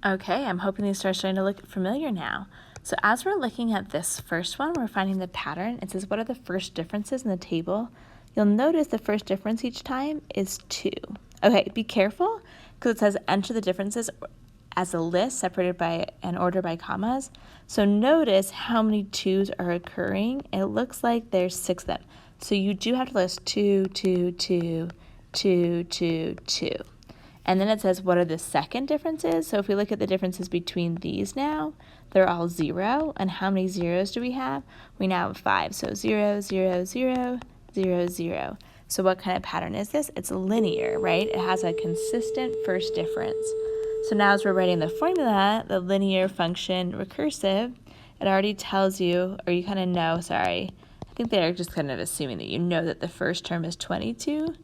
Okay, I'm hoping these are starting to look familiar now. So as we're looking at this first one, we're finding the pattern. It says, what are the first differences in the table? You'll notice the first difference each time is 2. Okay, be careful, because it says enter the differences as a list separated by an order by commas. So notice how many 2's are occurring. It looks like there's 6 of them. So you do have to list 2, 2, 2, 2, 2, 2. And then it says, what are the second differences? So if we look at the differences between these now, they're all 0. And how many zeros do we have? We now have 5. So 0, 0, 0, 0, 0. So what kind of pattern is this? It's linear, right? It has a consistent first difference. So now as we're writing the formula, the linear function recursive, it already tells you, or you kind of know, sorry, I think they're just kind of assuming that you know that the first term is 22.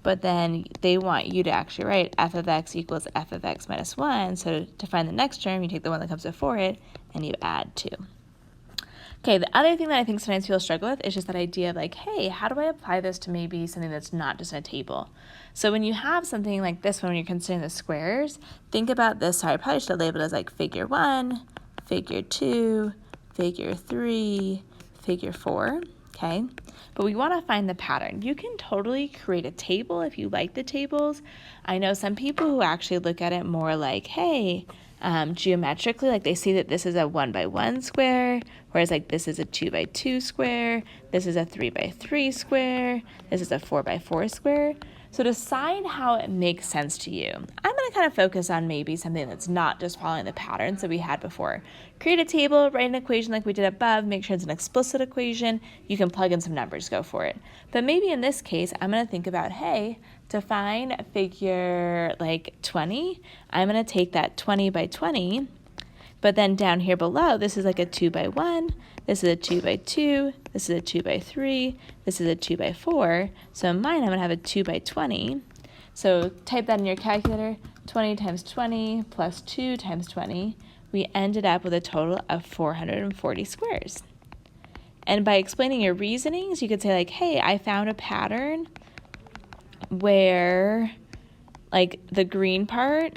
But then they want you to actually write f of x equals f of x minus 1. So to find the next term, you take the one that comes before it, and you add 2. Okay, the other thing that I think sometimes people struggle with is just that idea of like, hey, how do I apply this to maybe something that's not just a table? So when you have something like this one, when you're considering the squares, think about this. Sorry, I probably should have labeled it as like figure 1, figure 2, figure 3, figure 4. Okay, but we want to find the pattern. You can totally create a table if you like the tables. I know some people who actually look at it more like, hey, geometrically, like they see that this is a 1 by 1 square, whereas like this is a 2 by 2 square, this is a 3 by 3 square, this is a 4 by 4 square. So decide how it makes sense to you. I'm going to kind of focus on maybe something that's not just following the patterns that we had before. Create a table, write an equation like we did above, make sure it's an explicit equation. You can plug in some numbers, go for it. But maybe in this case, I'm going to think about, hey, to find figure like 20, I'm going to take that 20 by 20, but then down here below, this is like a 2 by 1, this is a 2 by 2, this is a 2 by 3, this is a 2 by 4. So in mine, I'm going to have a 2 by 20. So type that in your calculator, 20 times 20 plus 2 times 20. We ended up with a total of 440 squares. And by explaining your reasonings, you could say like, hey, I found a pattern where like the green part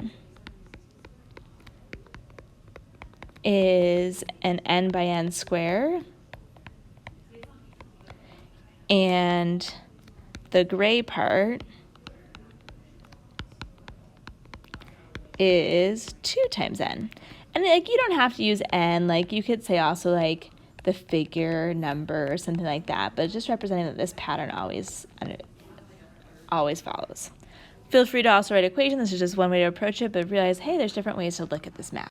is an n by n square, and the gray part is 2 times n. And like you don't have to use n, like you could say also like the figure number or something like that, but just representing that this pattern always follows. Feel free to also write equations. This is just one way to approach it, but realize, hey, there's different ways to look at this map.